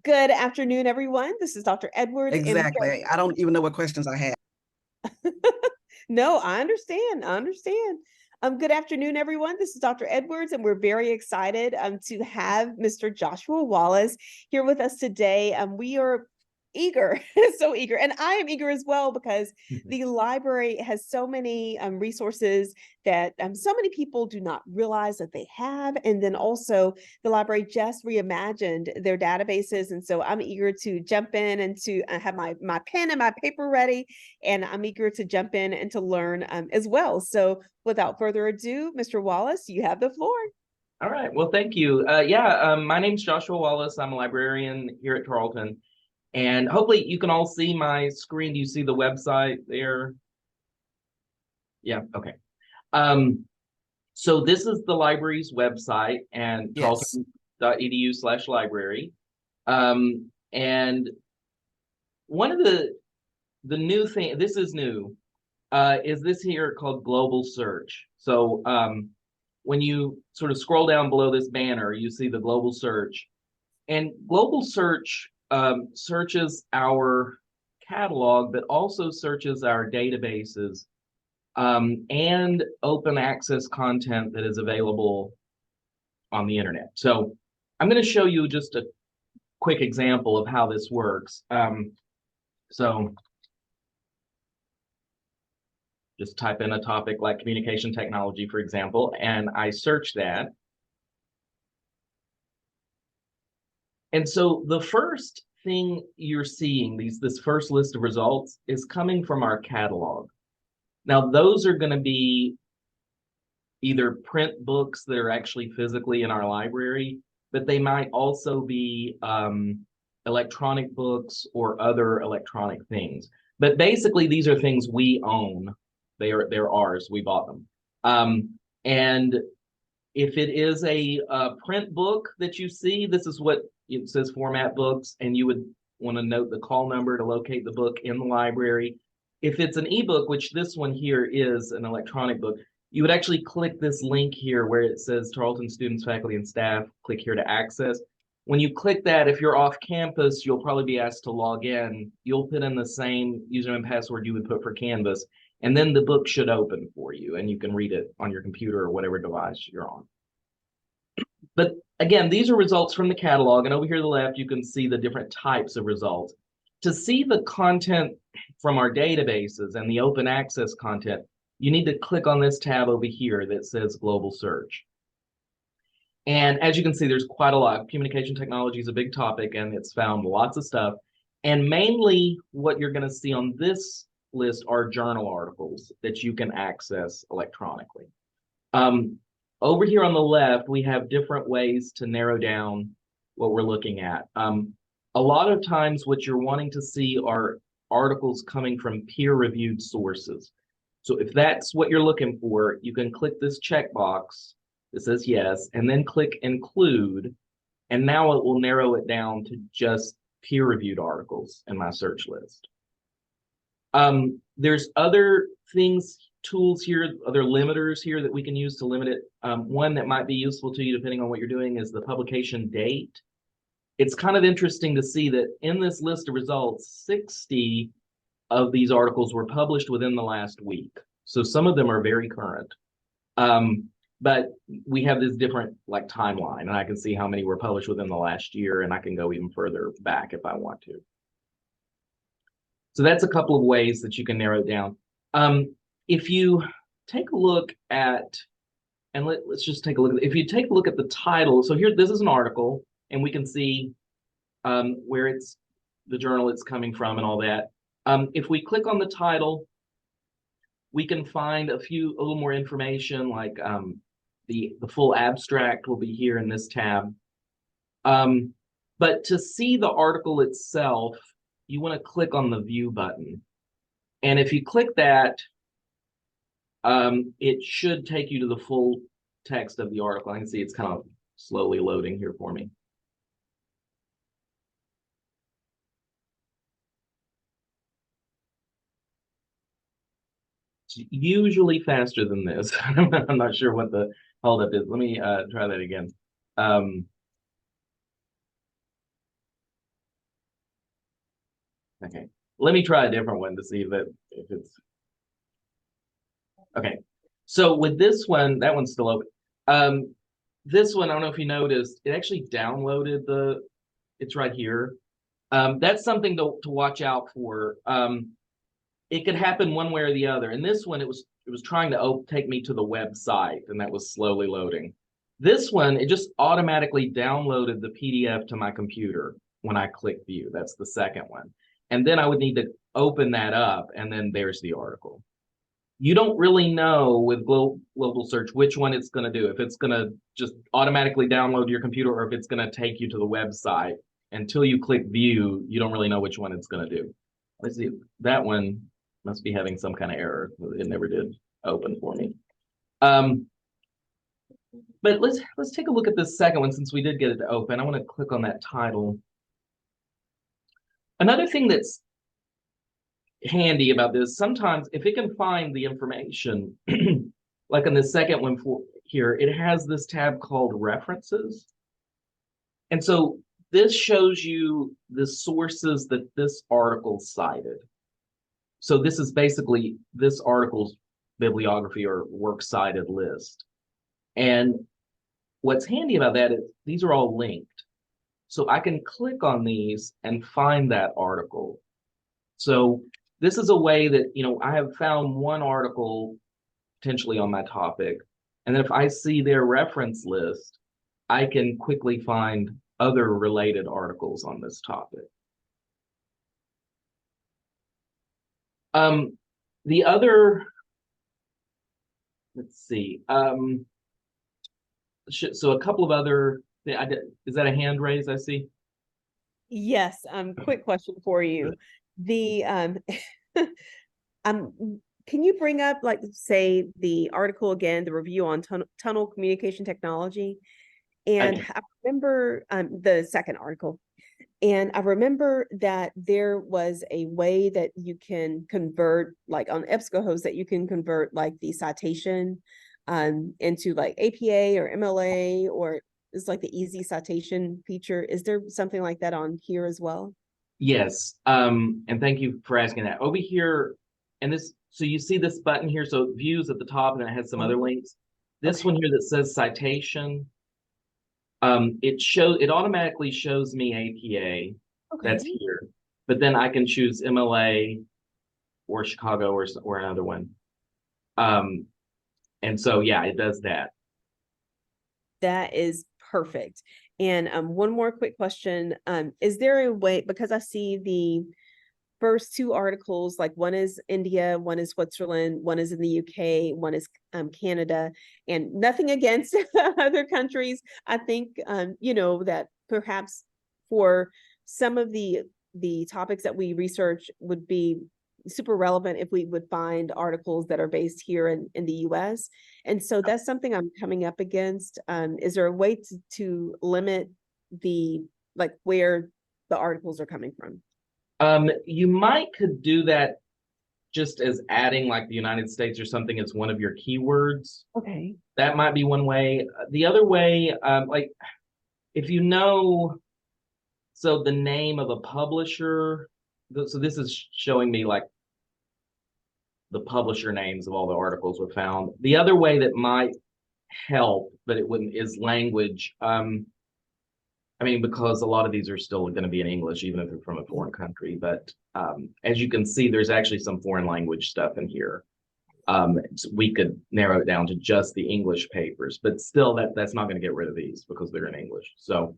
Good afternoon, everyone. This is Dr. Edwards. Exactly. I don't even know what questions I had. No, I understand. I understand. Good afternoon, everyone. This is Dr. Edwards, and we're very excited to have Mr. Joshua Wallace here with us today. We are eager, so eager, and I am eager as well because the library has so many resources that so many people do not realize that they have, and then also the library just reimagined their databases, and so I'm eager to jump in and to have my pen and my paper ready, and I'm eager to jump in and to learn as well. So without further ado, Mr. Wallace, you have the floor. All right. Well, thank you. My name's Joshua Wallace. I'm a librarian here at Tarleton. And hopefully you can all see my screen. Do you see the website there? Yeah, okay. So this is the library's website, and Yes. tarleton.edu/library. And one of the new thing, this is new, is this here called global search. So when you sort of scroll down below this banner, you see the global search. And global search searches our catalog, but also searches our databases and open access content that is available on the internet. So I'm going to show you just a quick example of how this works. So just type in a topic like communication technology, for example, and I search that. And so the first thing you're seeing, this first list of results, is coming from our catalog. Now, those are going to be either print books that are actually physically in our library, but they might also be electronic books or other electronic things. But basically, these are things we own. They're ours. We bought them. And if it is a print book that you see, this is what it says, format books, and you would want to note the call number to locate the book in the library. If it's an ebook, which this one here is an electronic book, you would actually click this link here where it says Tarleton students, faculty, and staff. Click here to access. When you click that, if you're off campus, you'll probably be asked to log in. You'll put in the same username and password you would put for Canvas, and then the book should open for you, and you can read it on your computer or whatever device you're on. But again, these are results from the catalog, and over here to the left, you can see the different types of results. To see the content from our databases and the open access content, you need to click on this tab over here that says Global Search. And as you can see, there's quite a lot. Communication technology is a big topic, and it's found lots of stuff. And mainly what you're going to see on this list are journal articles that you can access electronically. Over here on the left, we have different ways to narrow down what we're looking at. A lot of times what you're wanting to see are articles coming from peer-reviewed sources. So if that's what you're looking for, you can click this checkbox that says yes, and then click include, and now it will narrow it down to just peer-reviewed articles in my search list. There's other things, tools here, other limiters here that we can use to limit it. One that might be useful to you depending on what you're doing is the publication date. It's kind of interesting to see that in this list of results, 60 of these articles were published within the last week. So some of them are very current. But we have this different like timeline, and I can see how many were published within the last year, and I can go even further back if I want to. So that's a couple of ways that you can narrow it down. If you take a look at, and let's just take a look, if you take a look at the title, so here, this is an article, and we can see where it's, the journal it's coming from and all that. If we click on the title, we can find a little more information, like the full abstract will be here in this tab. But to see the article itself, you want to click on the view button. And if you click that, it should take you to the full text of the article. I can see it's kind of slowly loading here for me. It's usually faster than this. I'm not sure what the holdup is. Let me try that again. Okay, let me try a different one to see if it's okay. So with this one, that one's still open. This one, I don't know if you noticed, it actually downloaded it's right here. That's something to watch out for. It could happen one way or the other. And this one, it was trying to take me to the website, and that was slowly loading. This one, it just automatically downloaded the PDF to my computer when I click view. That's the second one. And then I would need to open that up, and then there's the article. You don't really know with global search which one it's going to do, if it's going to just automatically download to your computer or if it's going to take you to the website. Until you click view, you don't really know which one it's going to do. Let's see, that one must be having some kind of error. It never did open for me. But let's take a look at this second one since we did get it to open. I want to click on that title. Another thing that's handy about this, sometimes if it can find the information, like on the second one here, it has this tab called references. And so this shows you the sources that this article cited. So this is basically this article's bibliography or works cited list. And what's handy about that is these are all linked. So I can click on these and find that article. So this is a way that, I have found one article potentially on my topic. And then if I see their reference list, I can quickly find other related articles on this topic. The other, let's see. So a couple of other, is that a hand raise I see? Yes. Quick question for you. The can you bring up, like, say, the article again, the review on tunnel communication technology? And I remember the second article, and I remember that there was a way that you can convert, like on EBSCOhost, that you can convert like the citation into like APA or MLA, or it's like the easy citation feature. Is there something like that on here as well? Yes, and thank you for asking that. Over here, and this, so you see this button here, so views at the top, and it has some other links. This one here that says citation, it automatically shows me APA. That's here, but then I can choose MLA or Chicago or another one. And so yeah, it does that. That is perfect. And one more quick question. Is there a way, because I see the first two articles, like one is India, one is Switzerland, one is in the UK, one is Canada, and nothing against other countries. I think, that perhaps for some of the topics that we research would be super relevant if we would find articles that are based here in the US. And so that's something I'm coming up against. Is there a way to limit where the articles are coming from? You could do that just as adding like the United States or something as one of your keywords. Okay. That might be one way. The other way, like if so the name of a publisher, so this is showing me like the publisher names of all the articles were found. The other way that might help, but it wouldn't, is language. Because a lot of these are still going to be in English, even if they're from a foreign country. But as you can see, there's actually some foreign language stuff in here. So we could narrow it down to just the English papers, but still that's not going to get rid of these because they're in English. So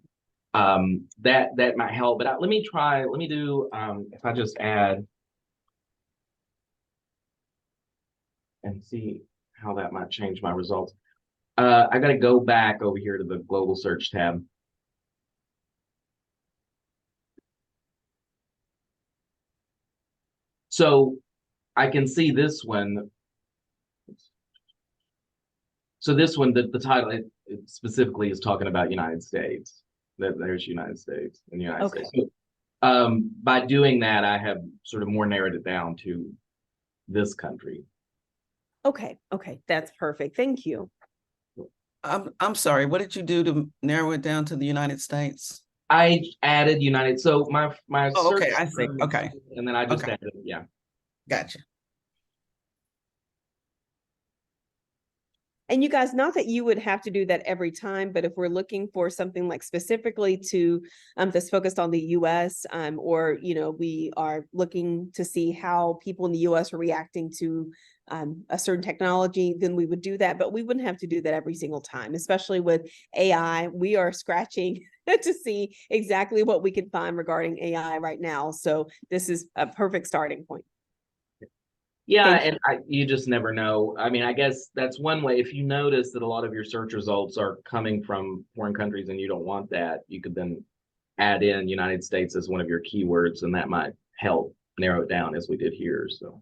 that might help. But let me do, if I just add and see how that might change my results. I got to go back over here to the global search tab. So I can see this one. So this one, the title, it specifically is talking about United States. There's United States and United States. So, by doing that, I have sort of more narrowed it down to this country. Okay, that's perfect. Thank you. I'm sorry, what did you do to narrow it down to the United States? I added United, so my Oh, search okay, I see. term, Okay, and then I just okay, added, yeah. gotcha. And you guys, not that you would have to do that every time, but if we're looking for something like specifically to that's focused on the US, or we are looking to see how people in the US are reacting to a certain technology, then we would do that. But we wouldn't have to do that every single time, especially with AI. We are scratching to see exactly what we can find regarding AI right now. So this is a perfect starting point. Yeah, Thank you. and you just never know. I mean, I guess that's one way. If you notice that a lot of your search results are coming from foreign countries and you don't want that, you could then add in United States as one of your keywords, and that might help narrow it down as we did here. So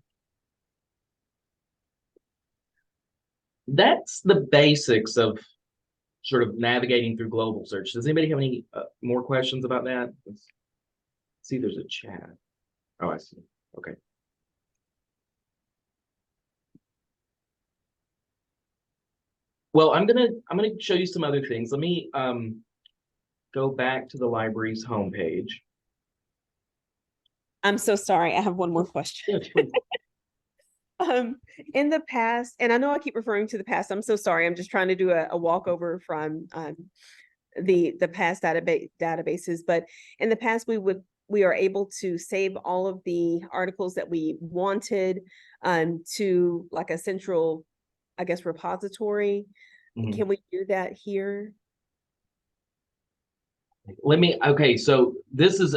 that's the basics of sort of navigating through global search. Does anybody have any more questions about that? Let's see, there's a chat. Oh, I see. Okay. Well, I'm gonna show you some other things. Let me go back to the library's homepage. I'm so sorry. I have one more question. Yes, please. In the past, and I know I keep referring to the past, I'm so sorry. I'm just trying to do a walkover from the past databases, but in the past we are able to save all of the articles that we wanted to like a central, I guess, repository. Mhm. Can we do that here? Let me, okay, so this is,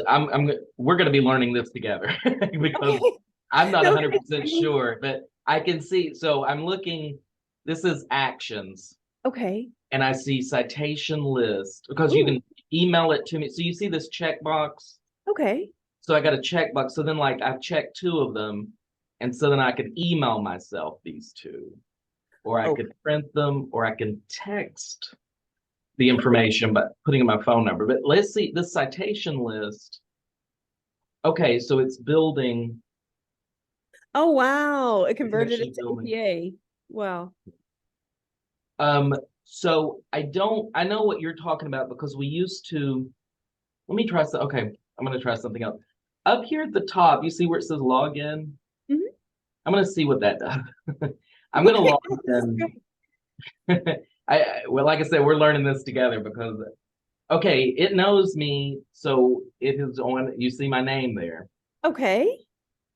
we're gonna be learning this together because Okay. I'm not No, 100% sure, but I can see, so I'm looking, this is actions, okay. and I see citation list, because you Ooh, can email it to me. So you see this checkbox? okay. So I got a checkbox, so then like I've checked 2 of them, and so then I could email myself these 2, or I Oh, could print them, or I can text the information by putting in my phone number. But let's see this citation list. Okay, so it's building. oh wow. It It's converted it actually to building. APA. Wow. So I know what you're talking about because we used to, let me try some, okay, I'm gonna try something else. Up here at the top, you see where it says login? Mhm. I'm gonna see what that does. I'm gonna Okay. log in. Well, like I said, we're learning this together because, okay, it knows me, so it is on, you see my name there. Okay.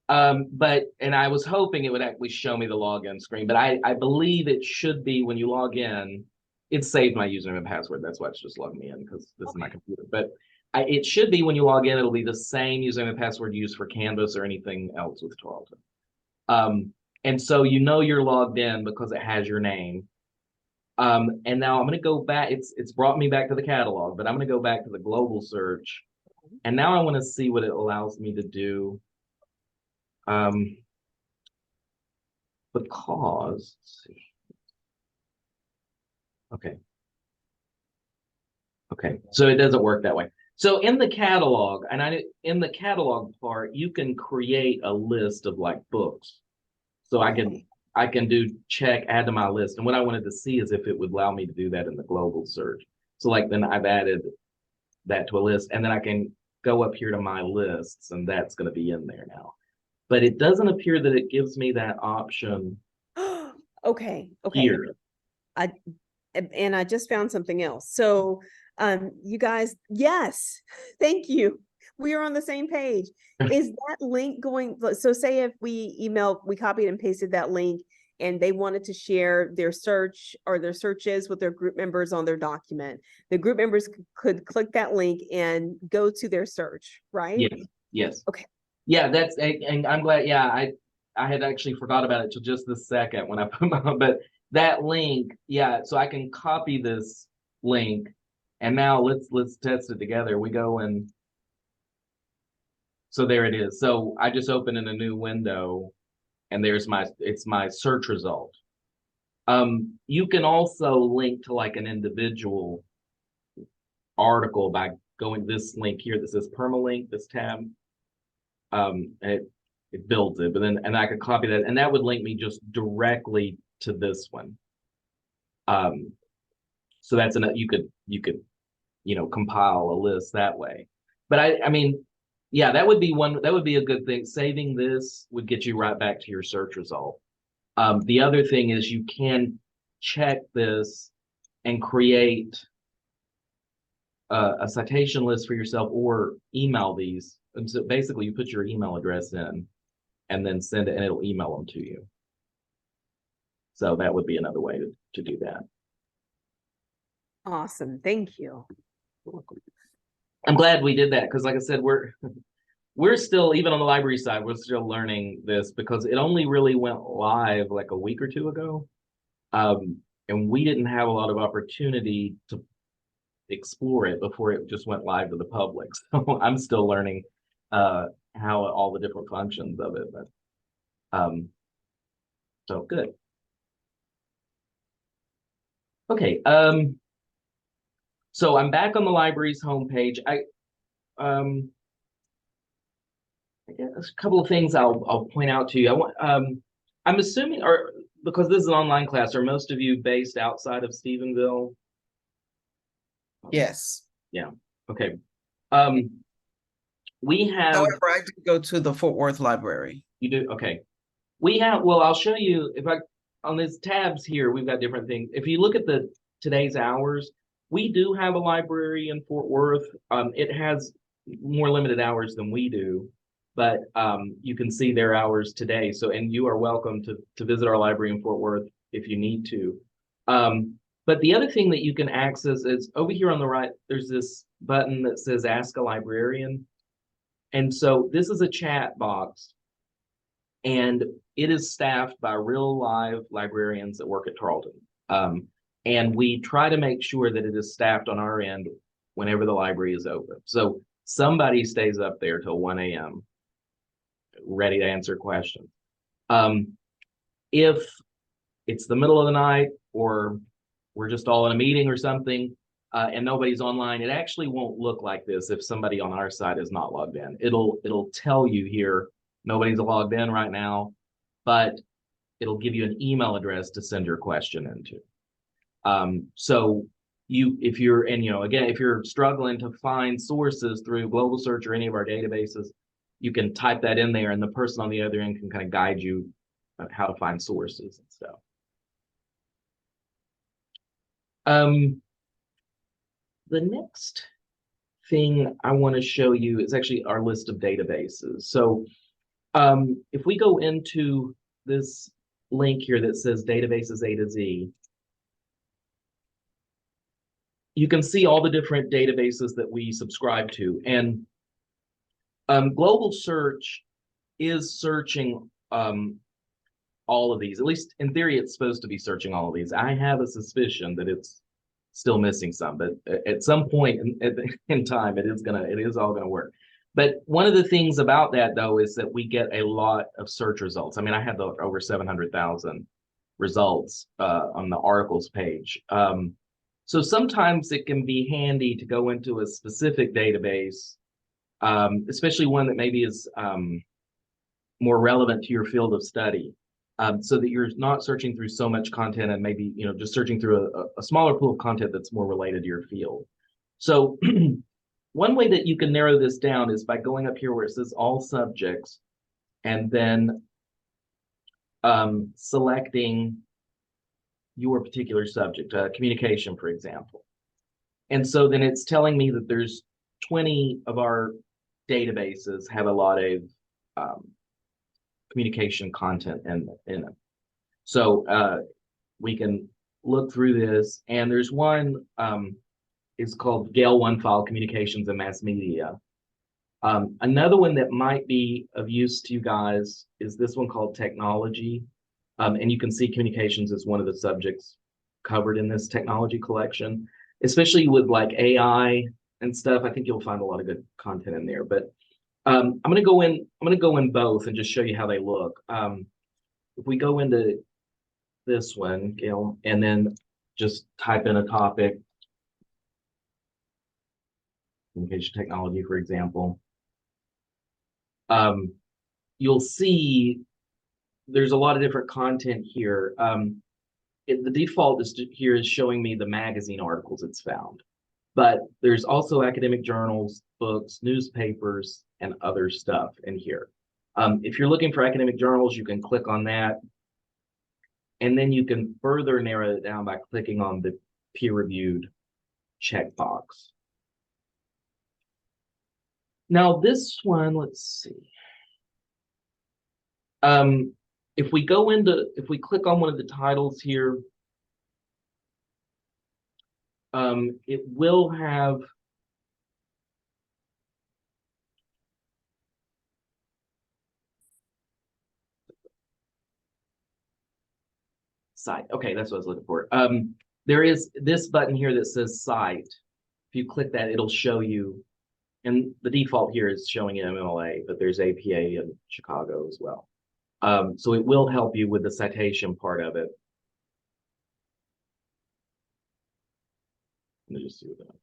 And I was hoping it would actually show me the login screen, but I believe it should be when you log in, it saved my username and password. That's why it's just logged me in because this is my Okay. computer. But it should be when you log in, it'll be the same username and password used for Canvas or anything else with Tarleton. And so you know you're logged in because it has your name. And now I'm going to go back. It's brought me back to the catalog, but I'm going to go back to the global search. And now I want to see what it allows me to do. Because, let's see. Okay. Okay. So it doesn't work that way. So in the catalog, and in the catalog part, you can create a list of like books. So Okay. I can do check, add to my list. And what I wanted to see is if it would allow me to do that in the global search. So like then I've added that to a list, and then I can go up here to my lists, and that's going to be in there now. But it doesn't appear that it gives me that option Okay. Okay. here. I and I just found something else. So, you guys, yes, thank you. We are on the same page. Is that link going? So, say if we copied and pasted that link, and they wanted to share their search or their searches with their group members on their document, the group members could click that link and go to their search, right? Yes, yes. Okay. Yeah, and I'm glad, yeah, I had actually forgot about it till just this second when I put my, but that link, yeah, so I can copy this link, and now let's test it together. We go and so there it is. So I just open in a new window, and it's my search result. You can also link to like an individual article by going this link here that says permalink, this tab. It builds it, but then and I could copy that, and that would link me just directly to this one. So that's enough. You could compile a list that way. But I mean, yeah, that would be a good thing. Saving this would get you right back to your search result. The other thing is you can check this and create a citation list for yourself or email these. And so basically you put your email address in and then send it and it'll email them to you. So that would be another way to do that. Awesome. Thank you. I'm glad we did that because like I said, we're still, even on the library side, we're still learning this because it only really went live like a week or two ago. And we didn't have a lot of opportunity to explore it before it just went live to the public. So I'm still learning how all the different functions of it. But so good. Okay. So I'm back on the library's homepage. I guess a couple of things I'll point out to you. I'm assuming, or because this is an online class, are most of you based outside of Stephenville? Yes. Yeah. Okay. We have. However, I did go to the Fort Worth Library. You do? Okay. We have. Well, I'll show you. On these tabs here, we've got different things. If you look at today's hours, we do have a library in Fort Worth. It has more limited hours than we do, but you can see their hours today. So, and you are welcome to visit our library in Fort Worth if you need to. But the other thing that you can access is over here on the right, there's this button that says Ask a Librarian. And so this is a chat box, and it is staffed by real live librarians that work at Tarleton. And we try to make sure that it is staffed on our end whenever the library is open. So somebody stays up there till 1 a.m. ready to answer questions. If it's the middle of the night or we're just all in a meeting or something and nobody's online, it actually won't look like this if somebody on our side is not logged in. It'll tell you here, nobody's logged in right now, but it'll give you an email address to send your question into. So if you're, and again, if you're struggling to find sources through Global Search or any of our databases, you can type that in there and the person on the other end can kind of guide you on how to find sources and stuff. The next thing I want to show you is actually our list of databases. So if we go into this link here that says databases A to Z, you can see all the different databases that we subscribe to. And Global Search is searching all of these. At least in theory, it's supposed to be searching all of these. I have a suspicion that it's still missing some, but at some point in time, it is all gonna work. But one of the things about that though is that we get a lot of search results. I mean, I had over 700,000 results on the articles page. So sometimes it can be handy to go into a specific database, especially one that maybe is more relevant to your field of study. So that you're not searching through so much content and maybe just searching through a smaller pool of content that's more related to your field. So one way that you can narrow this down is by going up here where it says all subjects and then selecting your particular subject, communication, for example. And so then it's telling me that there's 20 of our databases have a lot of communication content in it. So we can look through this, and there's one, it's called Gale 1 File Communications and Mass Media. Another one that might be of use to you guys is this one called Technology. And you can see communications as one of the subjects covered in this technology collection, especially with like AI and stuff. I think you'll find a lot of good content in there, but I'm going to go in both and just show you how they look. If we go into this one, Gail, and then just type in a topic, communication technology, for example, you'll see there's a lot of different content here. The default here is showing me the magazine articles it's found. But there's also academic journals, books, newspapers, and other stuff in here. If you're looking for academic journals, you can click on that. And then you can further narrow it down by clicking on the peer-reviewed checkbox. Now this one, let's see. If we click on one of the titles here, it will have cite. Okay, that's what I was looking for. There is this button here that says cite. If you click that, it'll show you, and the default here is showing MLA, but there's APA in Chicago as well. So it will help you with the citation part of it. Let me just see what that.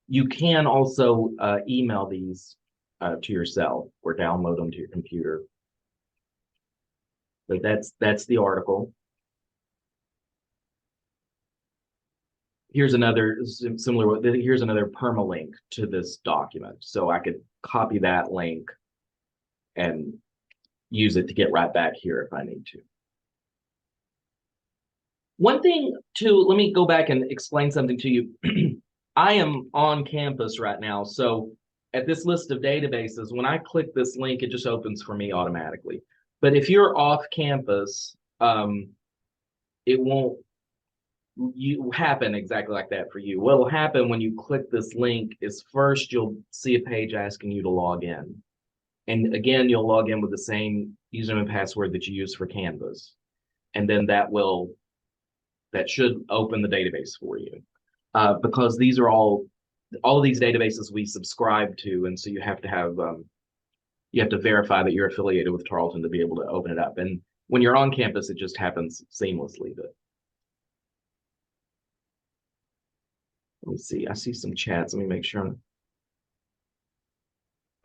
You can also email these to yourself or download them to your computer. But that's the article. Here's another similar. Here's another permalink to this document, so I could copy that link and use it to get right back here if I need to. One thing too, let me go back and explain something to you. I am on campus right now, so at this list of databases, when I click this link, it just opens for me automatically. But if you're off campus, it won't happen exactly like that for you. What will happen when you click this link is first you'll see a page asking you to log in. And again, you'll log in with the same username and password that you use for Canvas. And then that should open the database for you. Because these are all of these databases we subscribe to, and so you have to verify that you're affiliated with Tarleton to be able to open it up. And when you're on campus, it just happens seamlessly. But let me see. I see some chats. Let me make sure.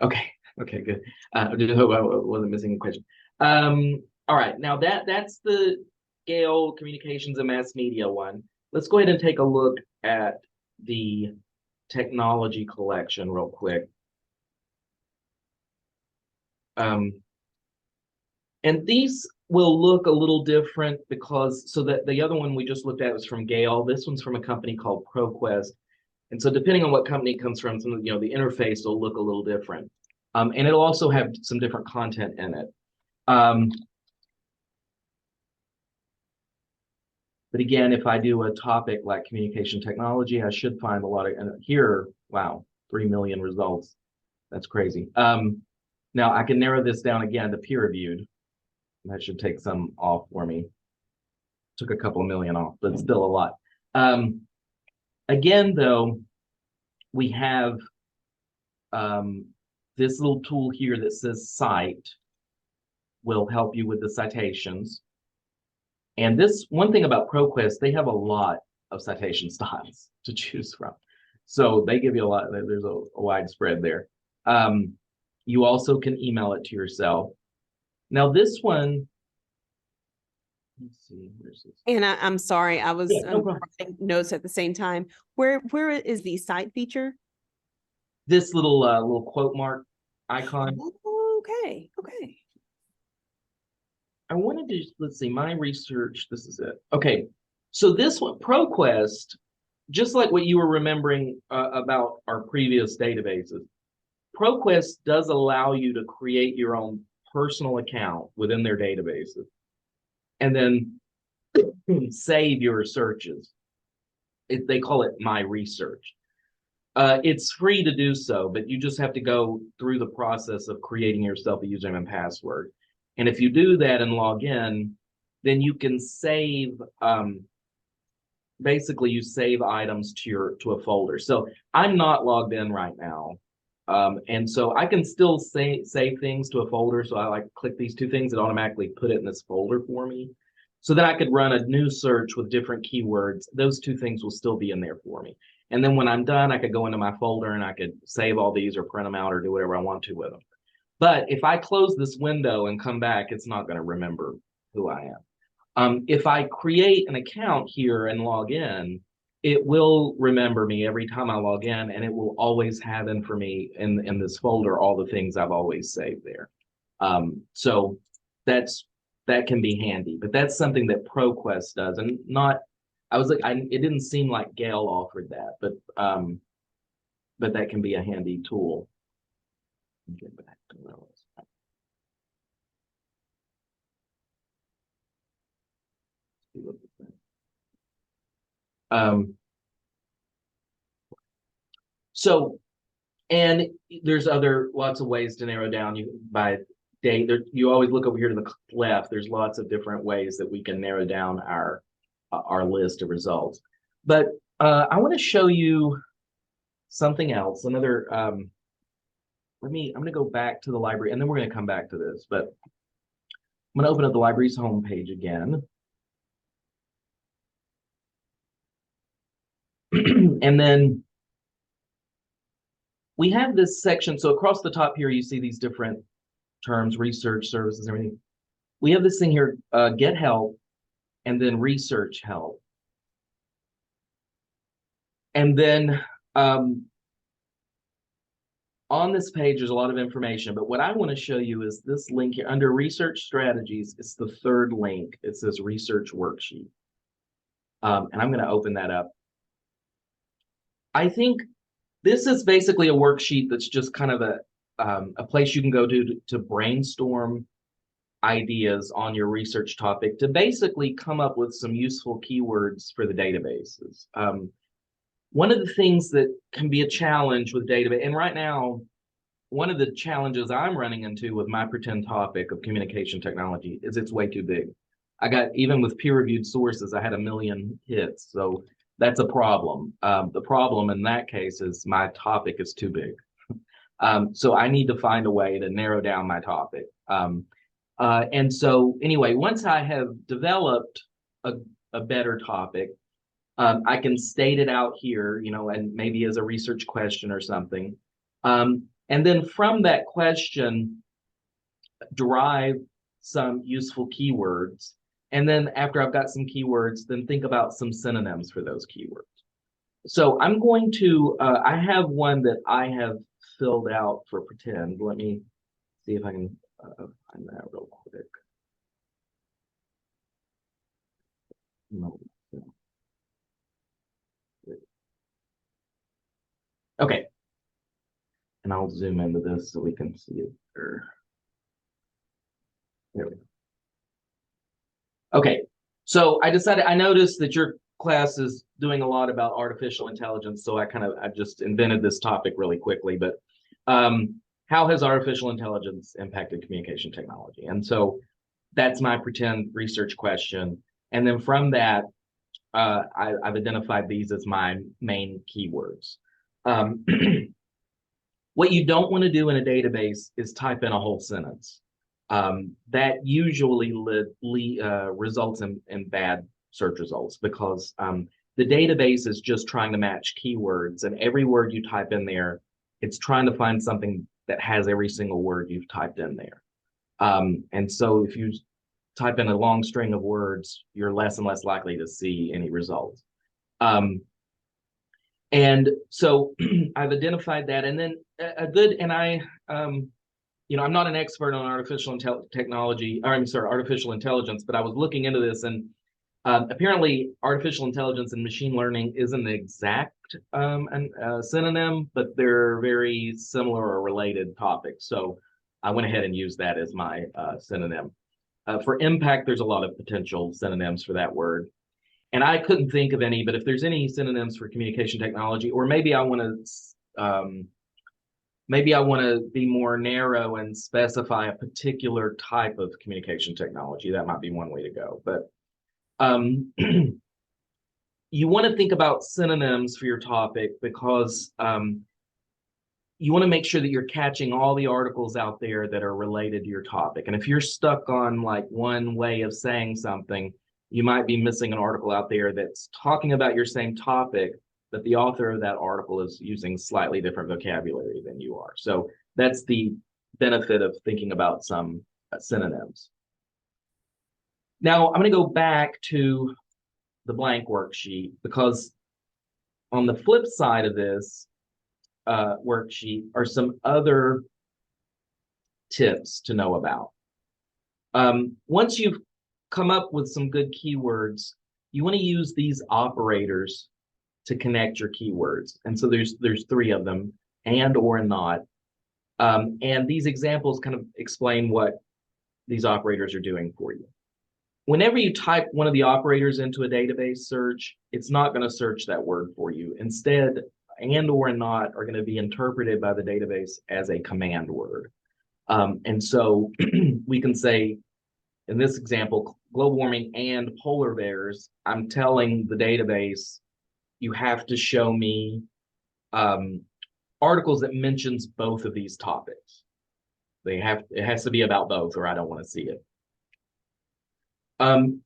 Okay, good. I just hope I wasn't missing a question. All right, now that's the Gale Communications and Mass Media one. Let's go ahead and take a look at the technology collection real quick. And these will look a little different because, so that the other one we just looked at was from Gale. This one's from a company called ProQuest. And so depending on what company it comes from, the interface will look a little different. And it'll also have some different content in it. But again, if I do a topic like communication technology, I should find a lot of, and here, wow, 3 million results. That's crazy. Now I can narrow this down again to peer-reviewed. That should take some off for me. Took a couple of million off, but still a lot. Again, though, we have this little tool here that says cite will help you with the citations. And this one thing about ProQuest, they have a lot of citation styles to choose from. So they give you a lot, there's a wide spread there. You also can email it to yourself. Now this one, let's see, where's this? And I'm sorry, I was writing notes at the same time. Where is the cite feature? This little quote mark icon. Oh, okay. I wanted to, let's see, my research, this is it. Okay, so this one, ProQuest, just like what you were remembering about our previous databases, ProQuest does allow you to create your own personal account within their databases and then save your searches. They call it My Research. It's free to do so, but you just have to go through the process of creating yourself a username and password. And if you do that and log in, then you can save, basically you save items to a folder. So I'm not logged in right now. And so I can still save things to a folder. So I click these two things, it automatically put it in this folder for me. So then I could run a new search with different keywords. Those two things will still be in there for me. And then when I'm done, I could go into my folder and I could save all these or print them out or do whatever I want to with them. But if I close this window and come back, it's not going to remember who I am. If I create an account here and log in, it will remember me every time I log in, and it will always have in for me in this folder all the things I've always saved there. So that can be handy, but that's something that ProQuest does, and not. It didn't seem like Gale offered that, but that can be a handy tool. Get back to where I was. So, and there's lots of ways to narrow down by date. You always look over here to the left. There's lots of different ways that we can narrow down our list of results. But I want to show you something else. Another. I'm going to go back to the library, and then we're going to come back to this. But I'm going to open up the library's homepage again. And then we have this section. So across the top here, you see these different terms, research services, everything. We have this thing here, get help, and then research help. And then on this page, there's a lot of information, but what I want to show you is this link here under research strategies. It's the third link. It says research worksheet. And I'm going to open that up. I think this is basically a worksheet that's just kind of a place you can go to brainstorm ideas on your research topic to basically come up with some useful keywords for the databases. One of the things that can be a challenge with database, and right now, one of the challenges I'm running into with my pretend topic of communication technology is it's way too big. Even with peer-reviewed sources, I had 1 million hits, so that's a problem. The problem in that case is my topic is too big. So I need to find a way to narrow down my topic. And so anyway, once I have developed a better topic, I can state it out here, and maybe as a research question or something. And then from that question, derive some useful keywords. And then after I've got some keywords, then think about some synonyms for those keywords. So I'm going to, I have one that I have filled out for pretend. Let me see if I can find that real quick. No. Okay. And I'll zoom into this so we can see it better. There we go. Okay, so I noticed that your class is doing a lot about artificial intelligence, so I just invented this topic really quickly, but how has artificial intelligence impacted communication technology? And so that's my pretend research question. And then from that, I've identified these as my main keywords. What you don't want to do in a database is type in a whole sentence. That usually results in bad search results because the database is just trying to match keywords, and every word you type in there, it's trying to find something that has every single word you've typed in there. And so if you type in a long string of words, you're less and less likely to see any results. And so I've identified that, and then I'm not an expert on artificial intelligence, but I was looking into this, and apparently artificial intelligence and machine learning isn't the exact synonym, but they're very similar or related topics. So I went ahead and used that as my synonym. For impact, there's a lot of potential synonyms for that word. And I couldn't think of any, but if there's any synonyms for communication technology, or maybe I want to be more narrow and specify a particular type of communication technology. That might be one way to go. But you want to think about synonyms for your topic because you want to make sure that you're catching all the articles out there that are related to your topic. And if you're stuck on like one way of saying something, you might be missing an article out there that's talking about your same topic, but the author of that article is using slightly different vocabulary than you are. So that's the benefit of thinking about some synonyms. Now I'm going to go back to the blank worksheet because On the flip side of this worksheet are some other tips to know about. Once you've come up with some good keywords, you want to use these operators to connect your keywords. And so there's three of them, and, or, and not. And these examples kind of explain what these operators are doing for you. Whenever you type one of the operators into a database search, it's not going to search that word for you. Instead, and, or, and not are going to be interpreted by the database as a command word. And so we can say, in this example, global warming and polar bears, I'm telling the database, you have to show me articles that mentions both of these topics. It has to be about both, or I don't want to see it.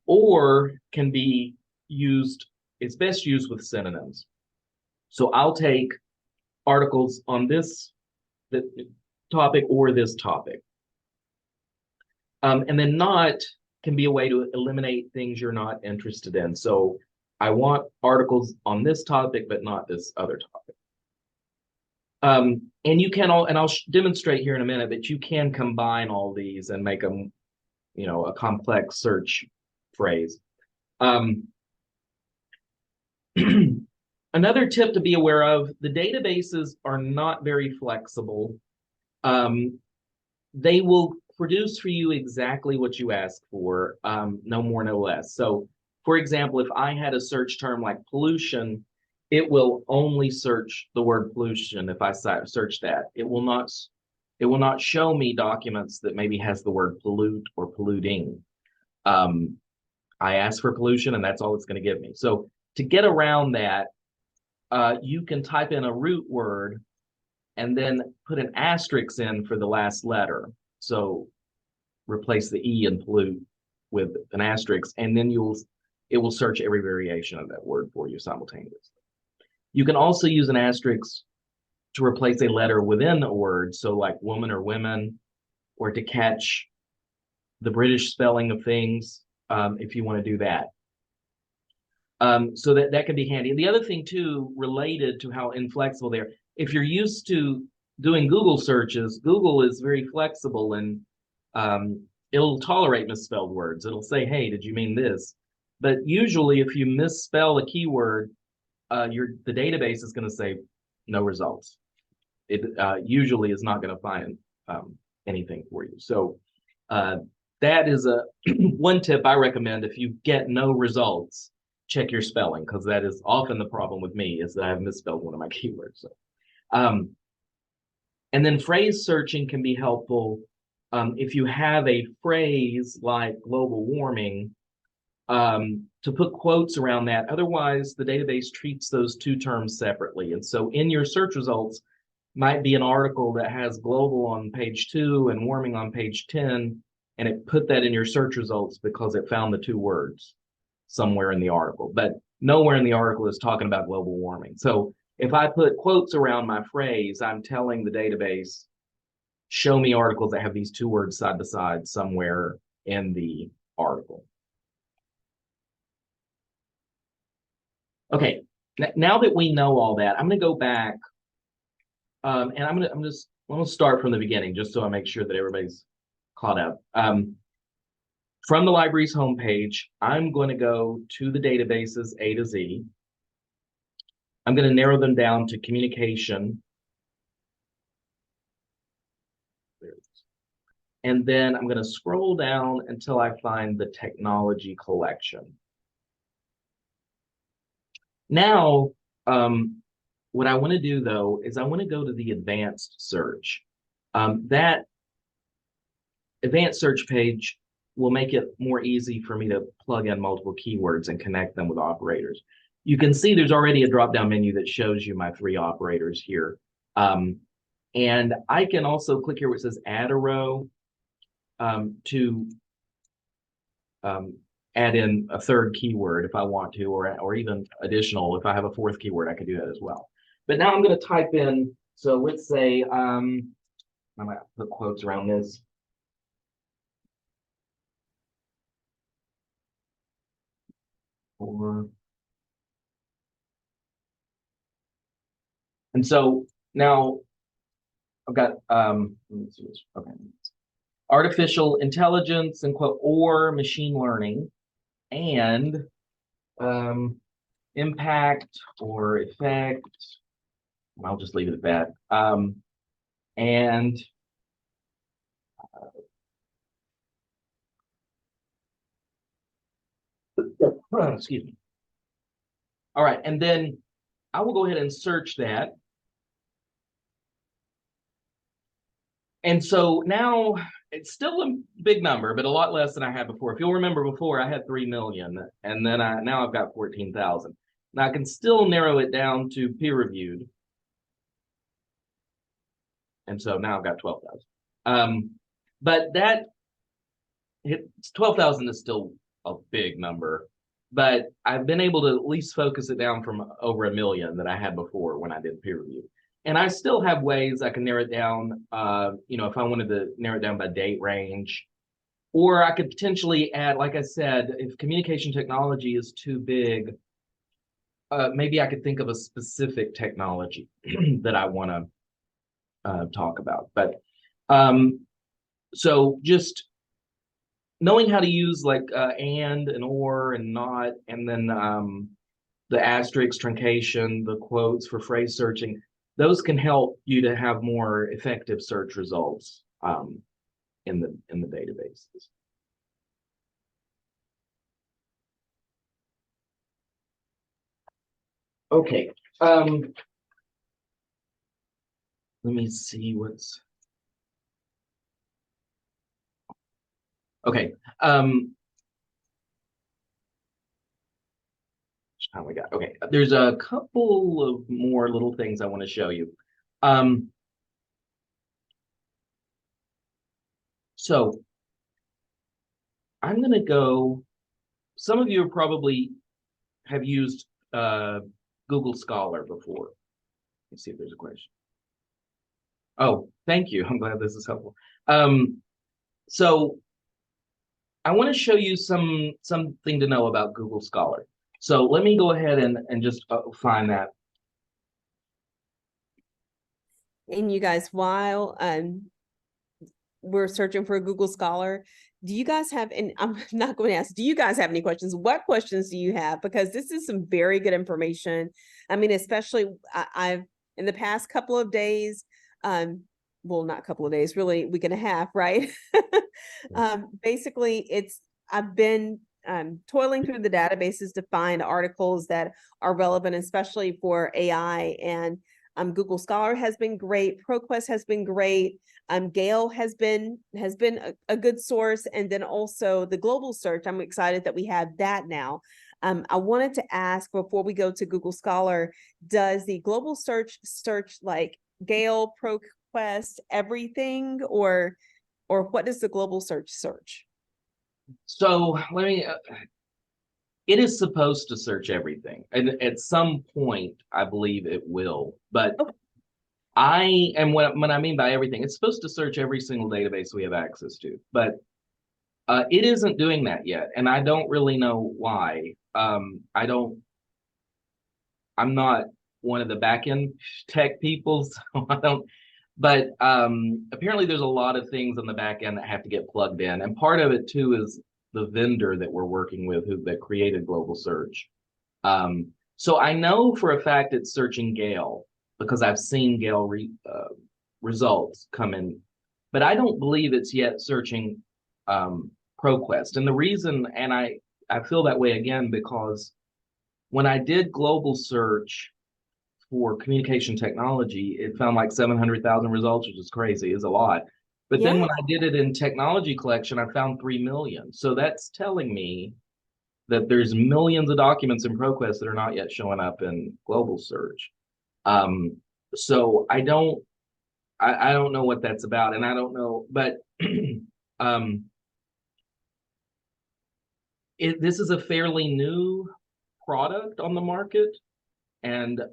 Or can be used, it's best used with synonyms. So I'll take articles on this topic or this topic. And then not can be a way to eliminate things you're not interested in. So I want articles on this topic, but not this other topic. And you can and I'll demonstrate here in a minute, that you can combine all these and make them, you know, a complex search phrase. Another tip to be aware of, the databases are not very flexible. They will produce for you exactly what you ask for, no more, no less. So, for example, if I had a search term like pollution, it will only search the word pollution. If I search that, it will not show me documents that maybe has the word pollute or polluting. I ask for pollution, and that's all it's going to give me. So to get around that, you can type in a root word and then put an asterisk in for the last letter. So replace the E in pollute with an asterisk, and then it will search every variation of that word for you simultaneously. You can also use an asterisk to replace a letter within a word, so like woman or women, or to catch the British spelling of things, if you want to do that. So that can be handy. And the other thing too, related to how inflexible they are, if you're used to doing Google searches, Google is very flexible, and it'll tolerate misspelled words. It'll say, hey, did you mean this? But usually if you misspell a keyword, the database is going to say no results. It usually is not going to find anything for you. So that is one tip I recommend. If you get no results, check your spelling, because that is often the problem with me, is that I have misspelled one of my keywords. So, and then phrase searching can be helpful. If you have a phrase like global warming, to put quotes around that. Otherwise, the database treats those two terms separately. And so in your search results might be an article that has global on page 2 and warming on page 10, and it put that in your search results because it found the two words somewhere in the article. But nowhere in the article is talking about global warming. So if I put quotes around my phrase, I'm telling the database, show me articles that have these two words side by side somewhere in the article. Okay, now that we know all that, I'm going to go back, and I'm going to start from the beginning, just so I make sure that everybody's caught up. From the library's homepage, I'm going to go to the databases A to Z. I'm going to narrow them down to communication. And then I'm going to scroll down until I find the technology collection. Now, what I want to do, though, is I want to go to the advanced search. That advanced search page will make it more easy for me to plug in multiple keywords and connect them with operators. You can see there's already a drop-down menu that shows you my 3 operators here. And I can also click here where it says add a row to add in a 3rd keyword if I want to, or even additional. If I have a 4th keyword, I could do that as well. But now I'm going to type in, so let's say, I might put quotes around this. Or And so now I've got let me see this. Okay. Artificial intelligence and quote or machine learning and impact or effect. I'll just leave it at that. And excuse me. All right, and then I will go ahead and search that. And so now it's still a big number, but a lot less than I had before. If you'll remember before, I had 3 million, and then now I've got 14,000. Now I can still narrow it down to peer reviewed. And so now I've got 12,000. But that 12,000 is still a big number, but I've been able to at least focus it down from over 1 million that I had before when I did peer review. And I still have ways I can narrow it down, if I wanted to narrow it down by date range, or I could potentially add, like I said, if communication technology is too big, maybe I could think of a specific technology that I want to talk about. But so just knowing how to use like and or and not, and then the asterisk, truncation, the quotes for phrase searching, those can help you to have more effective search results in the databases. Okay. Let me see what's okay. How we got okay. There's a couple of more little things I want to show you. So I'm going to go. Some of you probably have used Google Scholar before. Let's see if there's a question. Oh, thank you. I'm glad this is helpful. So I want to show you something to know about Google Scholar. So let me go ahead and just find that. And you guys, while we're searching for a Google Scholar, do you guys have, and I'm not going to ask, do you guys have any questions? What questions do you have? Because this is some very good information. I mean, especially I've, in the past couple of days, well, not couple of days, really week and a half, right? Basically, I've been toiling through the databases to find articles that are relevant, especially for AI. And Google Scholar has been great. ProQuest has been great. Gale has been a good source, and then also the global search. I'm excited that we have that now. I wanted to ask before we go to Google Scholar, does the global search like Gale, ProQuest, everything, or what does the global search? So let me. It is supposed to search everything, and at some point, I believe it will. But what I mean by everything, it's supposed to search every single database we have access to, but it isn't doing that yet, and I don't really know why. I'm not one of the backend tech people, so I don't. But apparently, there's a lot of things on the back end that have to get plugged in, and part of it too is the vendor that we're working with that created global search. So I know for a fact it's searching Gale because I've seen Gale results come in, but I don't believe it's yet searching ProQuest. And the reason, and I feel that way again, because when I did global search for communication technology, it found like 700,000 results, which is crazy, is a lot. But then when I did it in technology collection, I found 3 million. So that's telling me that there's millions of documents in ProQuest that are not yet showing up in global search. So I don't know what that's about, and I don't know, but this is a fairly new product on the market, and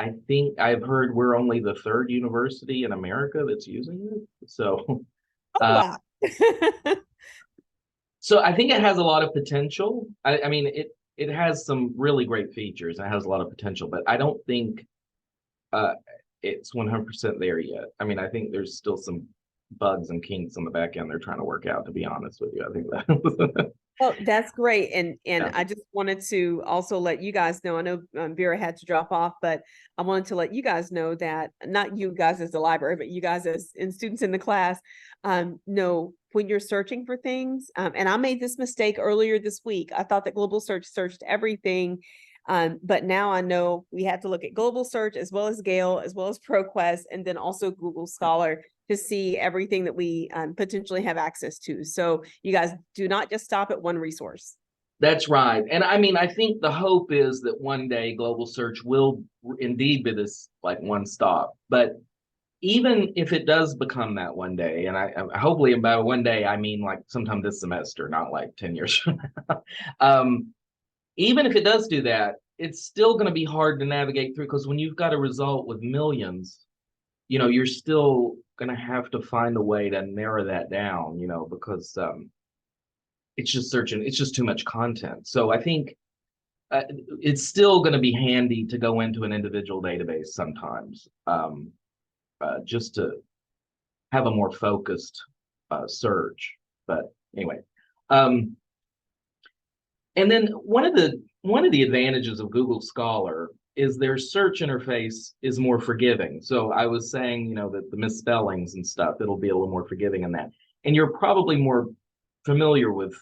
I think I've heard we're only the 3rd university in America that's using it. So, wow. So I think it has a lot of potential. I mean, it has some really great features. And it has a lot of potential, but I don't think it's 100% there yet. I mean, I think there's still some bugs and kinks on the back end they're trying to work out, to be honest with you. I think that Well, that's great. And Yeah. I just wanted to also let you guys know, I know Vera had to drop off, but I wanted to let you guys know that not you guys as the library, but you guys as students in the class, know when you're searching for things. And I made this mistake earlier this week. I thought that Global Search searched everything. But now I know we have to look at Global Search as well as Gale, as well as ProQuest, and then also Google Scholar to see everything that we potentially have access to. So you guys do not just stop at one resource. That's right. And I mean, I think the hope is that one day global search will indeed be this like one stop. But even if it does become that one day, and I hopefully by one day, I mean like sometime this semester, not like 10 years from now. Even if it does do that, it's still going to be hard to navigate through, because when you've got a result with millions, you know, you're still going to have to find a way to narrow that down, you know, because it's just searching, it's just too much content. So I think it's still going to be handy to go into an individual database sometimes, just to have a more focused search. But anyway, and then one of the advantages of Google Scholar is their search interface is more forgiving. So I was saying, you know, that the misspellings and stuff, it'll be a little more forgiving in that. And you're probably more familiar with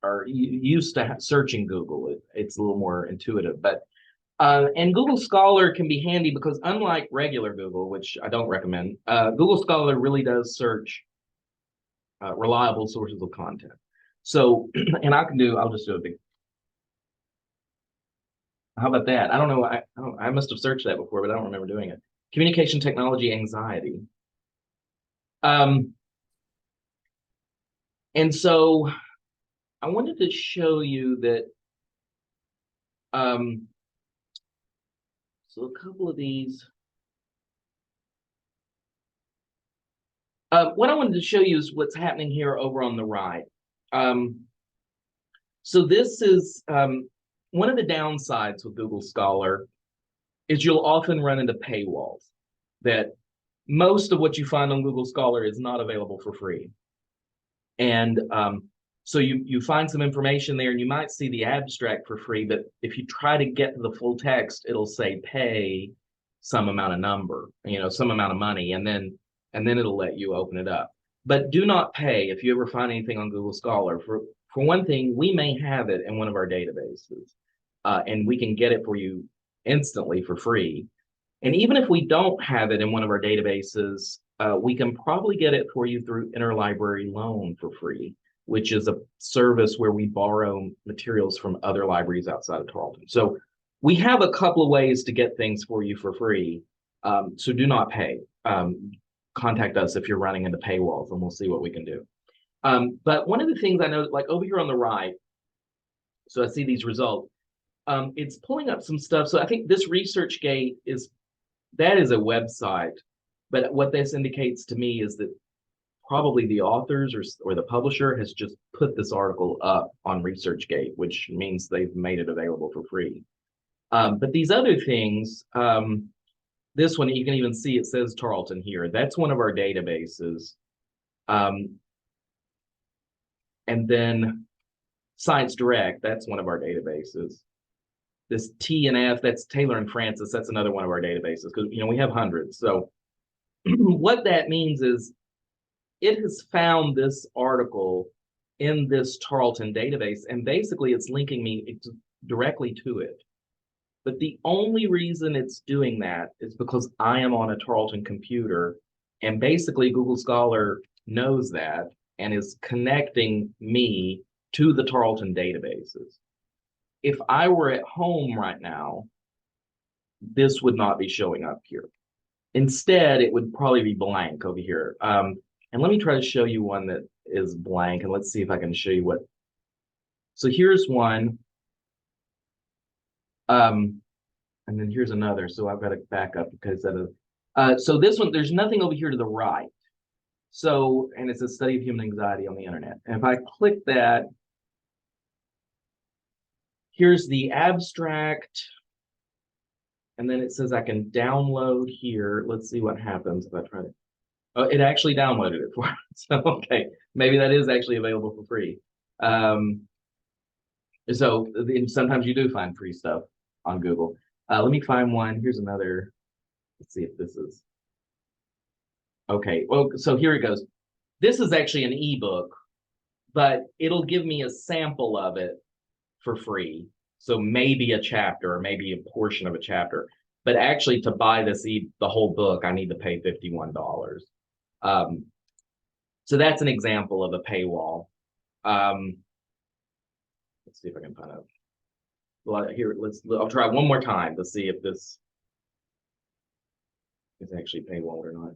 or used to searching Google. It's a little more intuitive. But and Google Scholar can be handy because unlike regular Google, which I don't recommend, Google Scholar really does search reliable sources of content. So, and I'll just do a big, how about that? I don't know. I must have searched that before, but I don't remember doing it. Communication technology anxiety. And so I wanted to show you that. So a couple of these. What I wanted to show you is what's happening here over on the right. So this is one of the downsides with Google Scholar is you'll often run into paywalls, that most of what you find on Google Scholar is not available for free. And so you find some information there and you might see the abstract for free, but if you try to get to the full text, it'll say pay some amount of number, you know, some amount of money, and then it'll let you open it up. But do not pay if you ever find anything on Google Scholar. For one thing, we may have it in one of our databases, and we can get it for you instantly for free. And even if we don't have it in one of our databases, we can probably get it for you through interlibrary loan for free, which is a service where we borrow materials from other libraries outside of Tarleton. So we have a couple of ways to get things for you for free. So do not pay. Contact us if you're running into paywalls, and we'll see what we can do. But one of the things I know, like over here on the right, so I see these results, it's pulling up some stuff. So I think this ResearchGate is a website, but what this indicates to me is that probably the authors or the publisher has just put this article up on ResearchGate, which means they've made it available for free. But these other things, this one, you can even see it says Tarleton here. That's one of our databases. And then Science Direct, that's one of our databases. This T&F, that's Taylor and Francis, that's another one of our databases, because, you know, we have hundreds. So what that means is it has found this article in this Tarleton database, and basically it's linking me directly to it. But the only reason it's doing that is because I am on a Tarleton computer, and basically Google Scholar knows that and is connecting me to the Tarleton databases. If I were at home right now, this would not be showing up here. Instead, it would probably be blank over here. And let me try to show you one that is blank, and let's see if I can show you what. So here's one. And then here's another. So I've got to back up because so this one, there's nothing over here to the right. So, and it's a study of human anxiety on the internet. And if I click that, here's the abstract. and then it says I can download here. Let's see what happens if I try to. Oh, it actually downloaded it for me. So, okay, maybe that is actually available for free. So sometimes you do find free stuff on Google. Let me find one. Here's another. Let's see if this is. Okay, well, so here it goes. This is actually an ebook, but it'll give me a sample of it for free. So maybe a chapter or maybe a portion of a chapter. But actually to buy the whole book, I need to pay $51. So that's an example of a paywall. Let's see if I can find out. Well, here, I'll try one more time to see if this is actually paywall or not.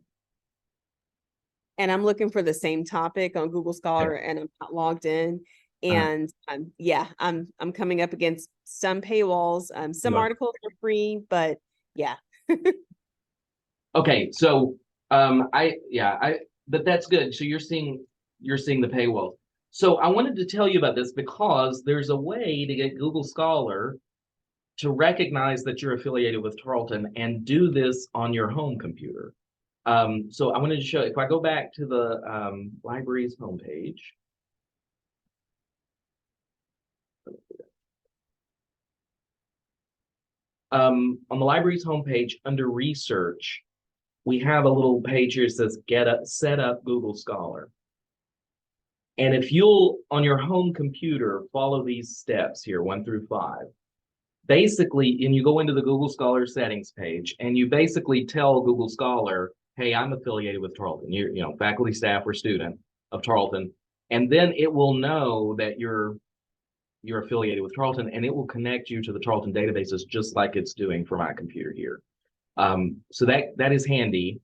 And I'm looking for the same topic on Google Scholar, and I'm not logged in. And yeah, I'm coming up against some paywalls. Some articles are free, but yeah. Okay, so but that's good. So you're seeing the paywall. So I wanted to tell you about this because there's a way to get Google Scholar to recognize that you're affiliated with Tarleton and do this on your home computer. So I wanted to show, if I go back to the library's homepage. On the library's homepage under research, we have a little page here that says set up Google Scholar. And if you'll, on your home computer, follow these steps here, 1 through 5, basically, and you go into the Google Scholar settings page, and you basically tell Google Scholar, hey, I'm affiliated with Tarleton. You're, faculty, staff, or student of Tarleton. And then it will know that you're affiliated with Tarleton, and it will connect you to the Tarleton databases just like it's doing for my computer here. So that is handy,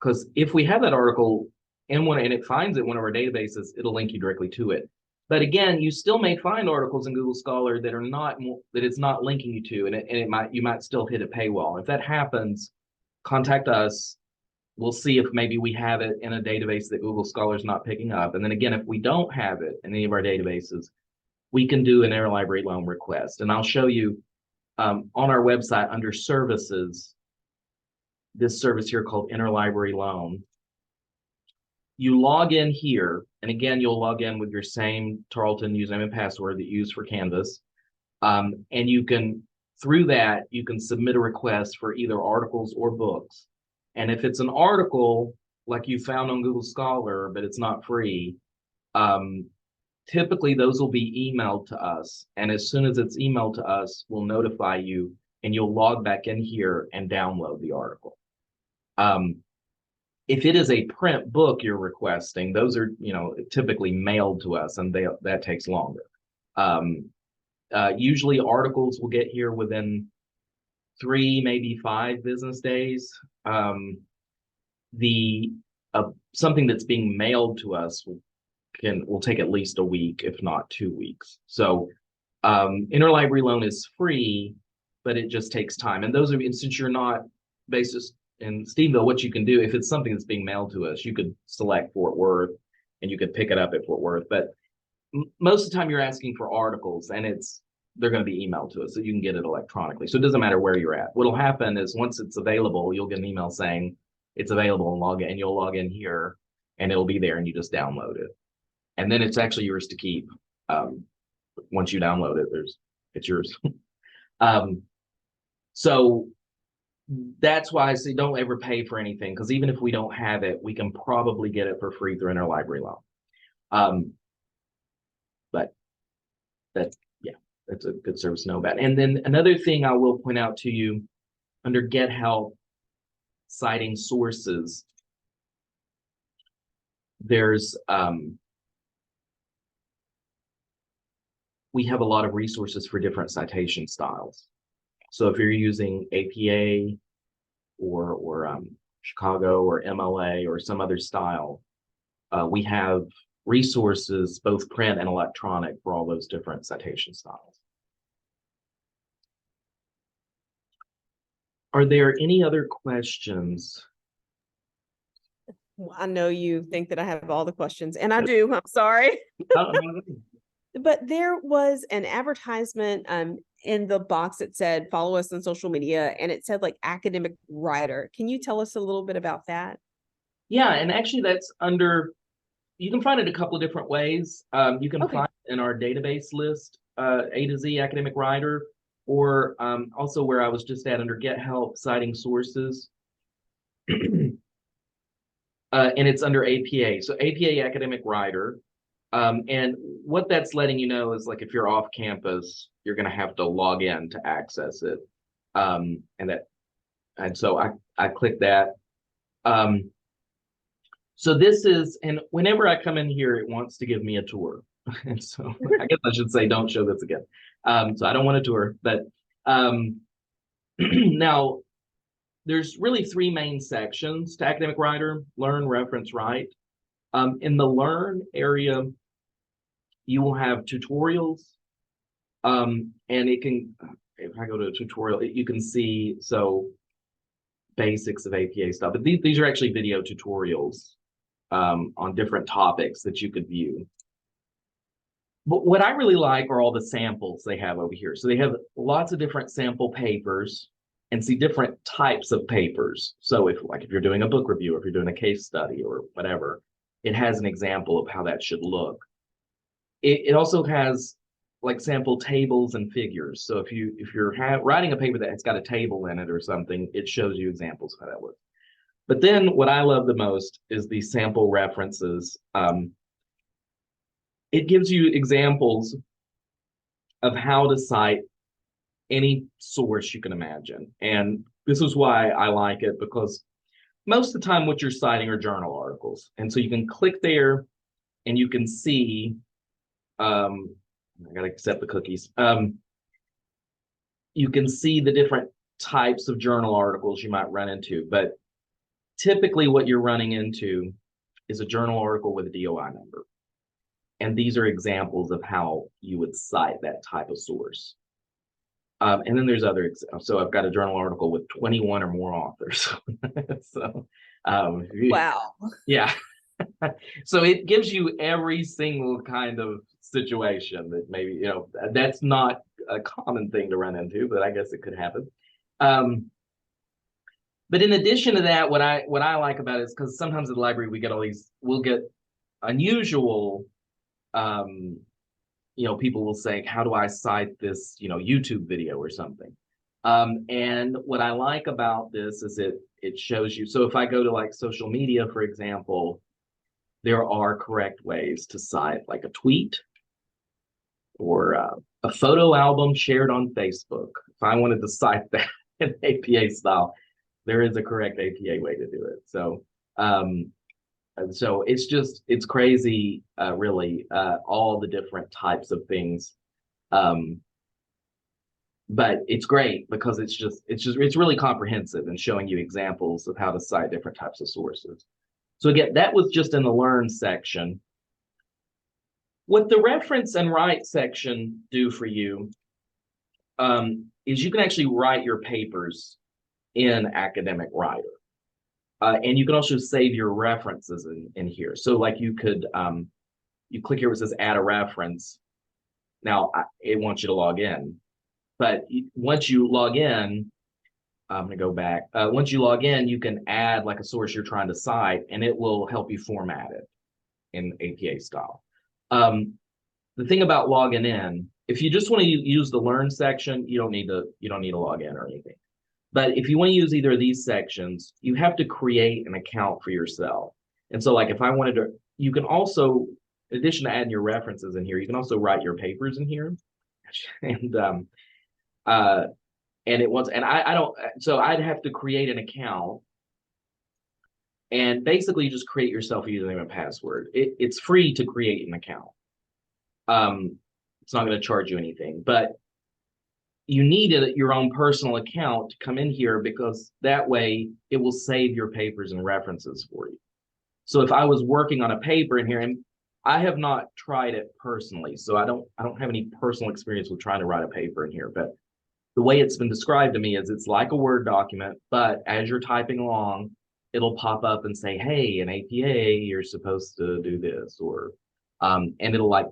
because if we have that article in one and it finds it in one of our databases, it'll link you directly to it. But again, you still may find articles in Google Scholar that are not that it's not linking you to, and you might still hit a paywall. If that happens, contact us. We'll see if maybe we have it in a database that Google Scholar is not picking up. And then again, if we don't have it in any of our databases, we can do an interlibrary loan request. And I'll show you on our website under services, this service here called interlibrary loan. You log in here, and again, you'll log in with your same Tarleton username and password that you use for Canvas. And you can, through that, you can submit a request for either articles or books. And if it's an article like you found on Google Scholar, but it's not free, typically those will be emailed to us. And as soon as it's emailed to us, we'll notify you, and you'll log back in here and download the article. If it is a print book you're requesting, those are, typically mailed to us, and that takes longer. Usually articles will get here within 3, maybe 5 business days. Something that's being mailed to us will take at least a week, if not 2 weeks. So interlibrary loan is free, but it just takes time. And since you're not based in Stevensville, what you can do, if it's something that's being mailed to us, you could select Fort Worth and you could pick it up at Fort Worth. But most of the time you're asking for articles, and they're going to be emailed to us, so you can get it electronically. So it doesn't matter where you're at. What'll happen is once it's available, you'll get an email saying it's available, and you'll log in here, and it'll be there, and you just download it. And then it's actually yours to keep. Once you download it, it's yours. So that's why I say don't ever pay for anything, because even if we don't have it, we can probably get it for free through interlibrary loan. But that's a good service to know about. And then another thing I will point out to you under Get Help, citing sources, there's we have a lot of resources for different citation styles. So if you're using APA or Chicago or MLA or some other style, we have resources, both print and electronic, for all those different citation styles. Are there any other questions? I know you think that I have all the questions, and I do. I'm sorry. But there was an advertisement in the box that said, follow us on social media, and it said like academic writer. Can you tell us a little bit about that? Yeah, and actually that's under, you can find it a couple of different ways. You can Okay. find it in our database list, A to Z academic writer, or also where I was just at under Get Help, citing sources. And it's under APA. So APA academic writer. And what that's letting you know is like if you're off campus, you're going to have to log in to access it. And so I click that. So this is, and whenever I come in here, it wants to give me a tour. And so I guess I should say, don't show this again. So I don't want a tour, but now there's really three main sections to academic writer: learn, reference, write. In the learn area, you will have tutorials, and it can, if I go to a tutorial, you can see, so basics of APA stuff, but these are actually video tutorials on different topics that you could view. But what I really like are all the samples they have over here. So they have lots of different sample papers and see different types of papers. So if you're doing a book review, or if you're doing a case study or whatever, it has an example of how that should look. It also has like sample tables and figures. So if you're writing a paper that has got a table in it or something, it shows you examples of how that works. But then what I love the most is the sample references. It gives you examples of how to cite any source you can imagine. And this is why I like it, because most of the time what you're citing are journal articles. And so you can click there and you can see, I gotta accept the cookies. You can see the different types of journal articles you might run into, but typically what you're running into is a journal article with a DOI number. And these are examples of how you would cite that type of source. And then there's other examples. So I've got a journal article with 21 or more authors. So, Wow. yeah. So it gives you every single kind of situation that maybe, that's not a common thing to run into, but I guess it could happen. But in addition to that, what I like about it is because sometimes at the library we'll get unusual, people will say, how do I cite this, YouTube video or something? And what I like about this is it shows you. So if I go to like social media, for example, there are correct ways to cite like a tweet or a photo album shared on Facebook. If I wanted to cite that in APA style, there is a correct APA way to do it. So it's crazy, really, all the different types of things. But it's great because it's really comprehensive and showing you examples of how to cite different types of sources. So again, that was just in the learn section. What the reference and write section do for you is you can actually write your papers in academic writer. And you can also save your references in here. So like you could, you click here where it says add a reference. Now it wants you to log in, but once you log in, I'm gonna go back. Once you log in, you can add like a source you're trying to cite and it will help you format it in APA style. The thing about logging in, if you just want to use the learn section, you don't need to log in or anything. But if you want to use either of these sections, you have to create an account for yourself. And so like if I wanted to, you can also, in addition to adding your references in here, you can also write your papers in here. So I'd have to create an account. And basically you just create yourself a username and password. It's free to create an account. It's not going to charge you anything, but you need your own personal account to come in here because that way it will save your papers and references for you. So if I was working on a paper in here, and I have not tried it personally, so I don't have any personal experience with trying to write a paper in here, but the way it's been described to me is it's like a Word document, but as you're typing along, it'll pop up and say, hey, in APA, you're supposed to do this, or and it'll like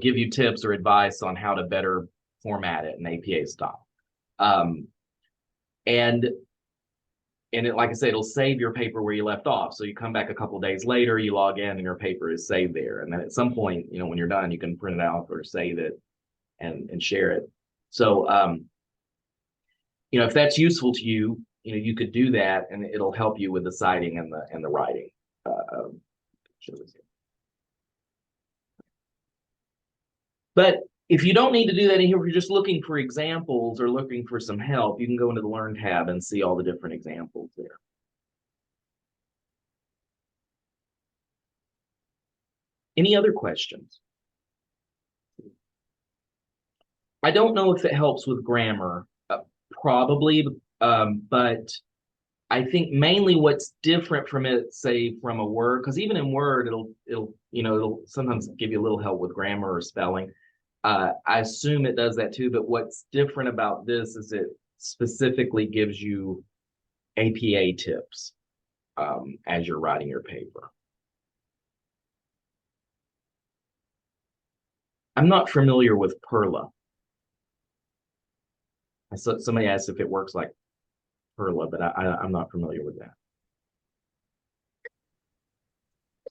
give you tips or advice on how to better format it in APA style. And it, like I said, it'll save your paper where you left off. So you come back a couple of days later, you log in, and your paper is saved there. And then at some point, when you're done, you can print it out or save it and share it. So, if that's useful to you, you could do that, and it'll help you with the citing and the writing. But if you don't need to do that in here, if you're just looking for examples or looking for some help, you can go into the Learn tab and see all the different examples there. Any other questions? I don't know if it helps with grammar, probably, but I think mainly what's different from it, say from a Word, because even in Word, it'll sometimes give you a little help with grammar or spelling. I assume it does that too, but what's different about this is it specifically gives you APA tips as you're writing your paper. I'm not familiar with Perla. Somebody asked if it works like Perla, but I'm not familiar with that.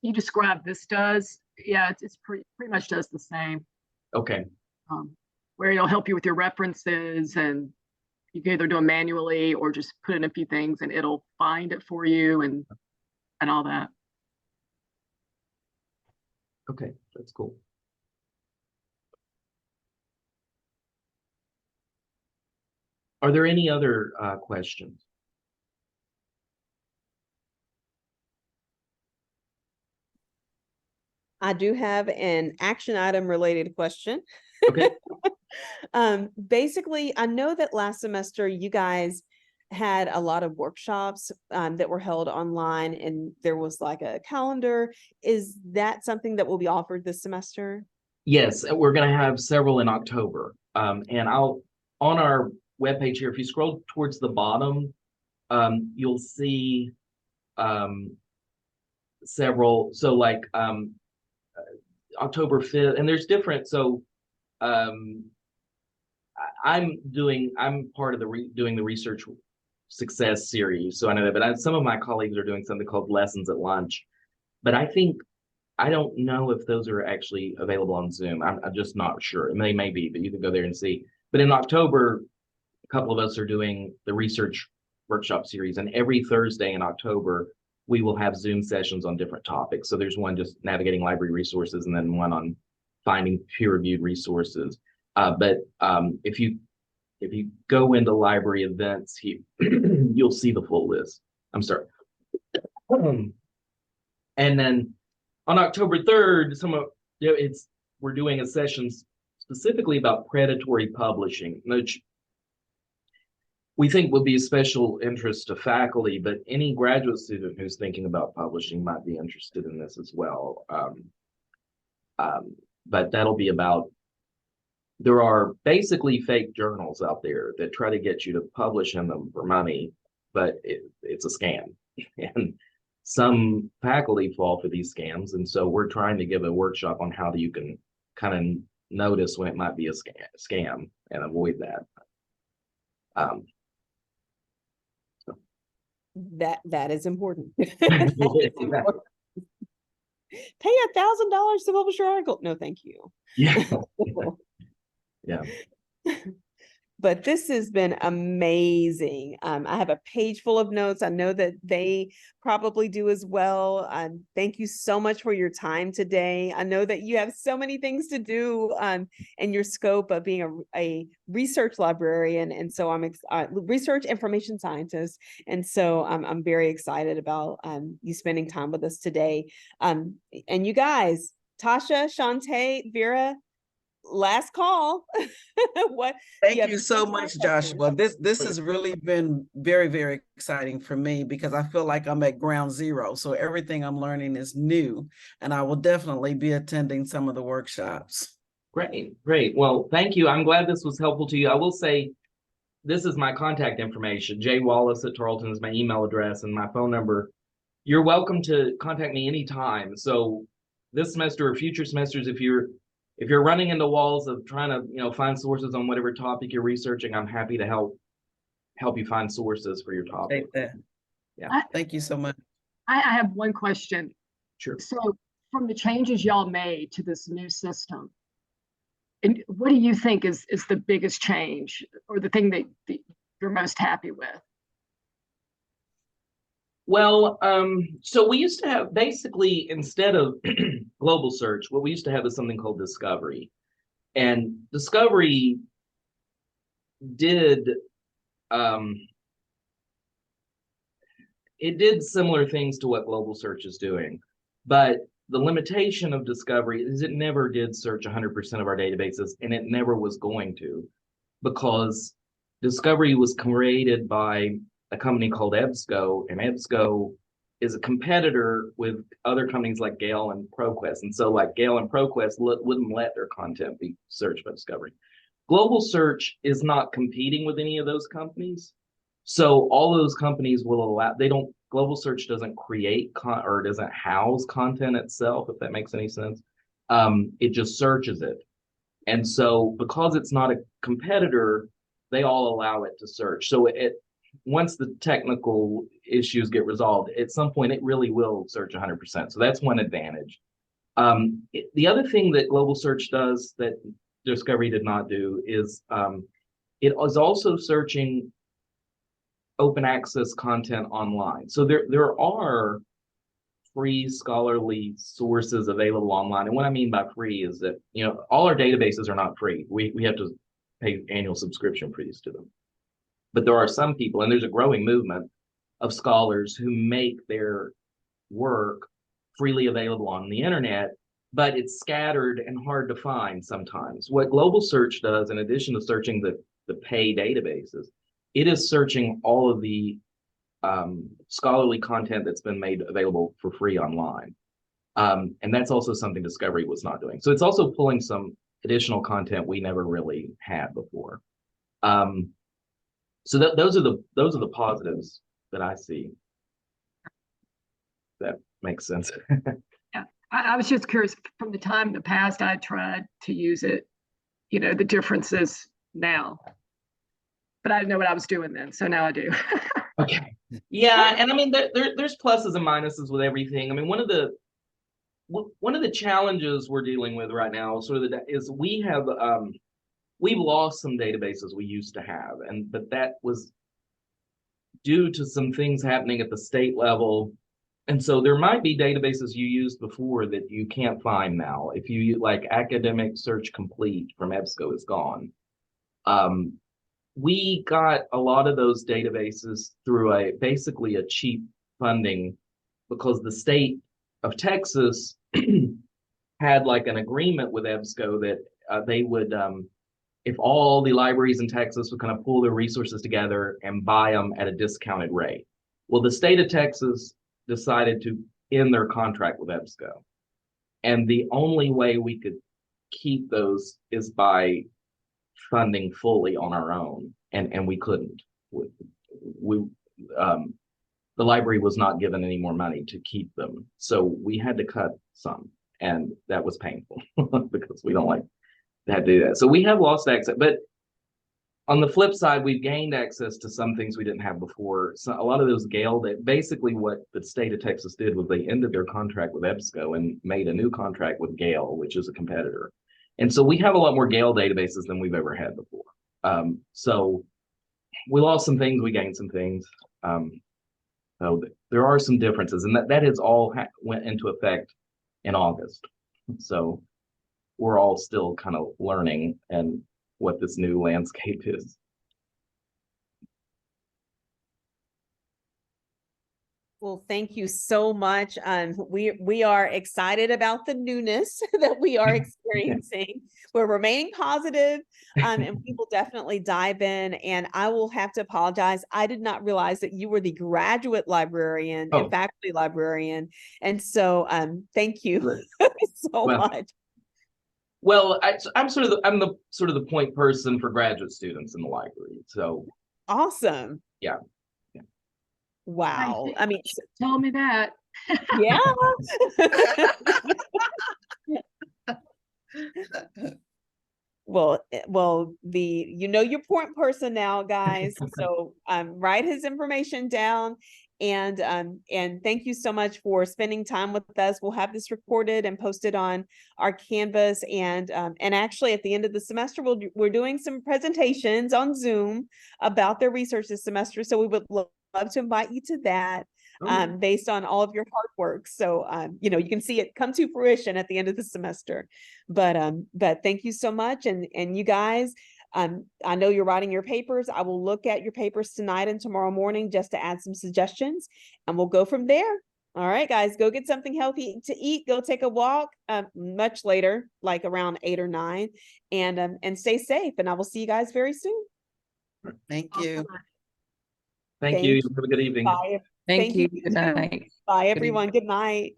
You described this does. Yeah, it's pretty much does the same. Okay. Where it'll help you with your references, and you can either do them manually or just put in a few things and it'll find it for you and all that. Okay, that's cool. Are there any other questions? I do have an action item related question. Okay. Basically, I know that last semester you guys had a lot of workshops that were held online, and there was like a calendar. Is that something that will be offered this semester? Yes, we're going to have several in October. And on our webpage here, if you scroll towards the bottom, you'll see several. So like October 5th, and there's different. So I'm part of doing the research success series. So I know that, but some of my colleagues are doing something called Lessons at Lunch. But I don't know if those are actually available on Zoom. I'm just not sure. They may be, but you can go there and see. But in October, a couple of us are doing the research workshop series, and every Thursday in October, we will have Zoom sessions on different topics. So there's one just navigating library resources, and then one on finding peer-reviewed resources. But if you go into library events, you'll see the full list. I'm sorry. And then on October 3rd, we're doing a session specifically about predatory publishing, which we think would be a special interest to faculty, but any graduate student who's thinking about publishing might be interested in this as well. But that'll be about, there are basically fake journals out there that try to get you to publish in them for money, but it's a scam. And some faculty fall for these scams. And so we're trying to give a workshop on how you can kind of notice when it might be a scam and avoid that. That is important. That is important. Pay $1,000 to publish your article. No, thank you. Yeah. Yeah. But this has been amazing. I have a page full of notes. I know that they probably do as well. Thank you so much for your time today. I know that you have so many things to do in your scope of being a research librarian. And so I'm research information scientist. And so I'm very excited about you spending time with us today. And you guys, Tasha, Shantae, Vera, last call. Thank you so much, Joshua. This has really been very, very exciting for me because I feel like I'm at ground zero. So everything I'm learning is new, and I will definitely be attending some of the workshops. Great. Well, thank you. I'm glad this was helpful to you. I will say, this is my contact information. J Wallace at Tarleton is my email address and my phone number. You're welcome to contact me anytime. So this semester or future semesters, if if you're running into walls of trying to, find sources on whatever topic you're researching, I'm happy to help you find sources for your topic. Take that. Yeah. Thank you so much. I have one question. Sure. So from the changes y'all made to this new system, and what do you think is the biggest change or the thing that you're most happy with? Well, so we used to have, basically, instead of global search, what we used to have is something called discovery. And discovery did it did similar things to what global search is doing, but the limitation of discovery is it never did search 100% of our databases, and it never was going to, because discovery was created by a company called EBSCO, and EBSCO is a competitor with other companies like Gale and ProQuest. And so like Gale and ProQuest wouldn't let their content be searched by discovery. Global search is not competing with any of those companies. So all those companies will allow, global search doesn't create or doesn't house content itself, if that makes any sense. It just searches it. And so because it's not a competitor, they all allow it to search. So once the technical issues get resolved, at some point it really will search 100%. So that's one advantage. The other thing that global search does that Discovery did not do is it is also searching open access content online. So there are free scholarly sources available online. And what I mean by free is that, all our databases are not free. We have to pay annual subscription fees to them. But there are some people, and there's a growing movement of scholars who make their work freely available on the internet, but it's scattered and hard to find sometimes. What global search does, in addition to searching the pay databases, it is searching all of the scholarly content that's been made available for free online. And that's also something Discovery was not doing. So it's also pulling some additional content we never really had before. So those are the positives that I see. That makes sense. Yeah, I was just curious, from the time in the past I tried to use it, the differences now. But I didn't know what I was doing then, so now I do. Okay. Yeah, and I mean there's pluses and minuses with everything. I mean, one of the challenges we're dealing with right now is we've lost some databases we used to have, but that was due to some things happening at the state level. And so there might be databases you used before that you can't find now. If you like Academic Search Complete from EBSCO is gone. We got a lot of those databases through basically a cheap funding, because the state of Texas had like an agreement with EBSCO that they would, if all the libraries in Texas would kind of pull their resources together and buy them at a discounted rate. Well, the state of Texas decided to end their contract with EBSCO. And the only way we could keep those is by funding fully on our own, and we couldn't. The library was not given any more money to keep them, so we had to cut some, and that was painful because we don't like to have to do that. So we have lost access, but on the flip side, we've gained access to some things we didn't have before. So a lot of those Gale, that basically what the state of Texas did was they ended their contract with EBSCO and made a new contract with Gale, which is a competitor. And so we have a lot more Gale databases than we've ever had before. So we lost some things, we gained some things. So there are some differences, and that has all went into effect in August. So we're all still kind of learning and what this new landscape is. Well, thank you so much. We are excited about the newness that we are experiencing. We're remaining positive, and we will definitely dive in. And I will have to apologize. I did not realize that you were the graduate librarian and faculty librarian. And so thank you so much. Well, I'm the sort of the point person for graduate students in the library. So awesome. Yeah. Wow. I mean, tell me that. Yeah. well, you know your point person now, guys. So write his information down. And thank you so much for spending time with us. We'll have this recorded and posted on our Canvas. And actually at the end of the semester, we're doing some presentations on Zoom about their research this semester. So we would love to invite you to that. Based on all of your hard work. So, you know, you can see it come to fruition at the end of the semester. But thank you so much. And you guys, I know you're writing your papers. I will look at your papers tonight and tomorrow morning just to add some suggestions, and we'll go from there. All right, guys, go get something healthy to eat. Go take a walk much later, like around 8 or 9, and stay safe. And I will see you guys very soon. Thank you. Thank you. Have a good evening. Bye. Thank you. You Good too. night. Bye, everyone. Good night.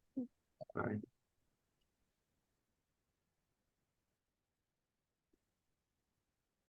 Bye.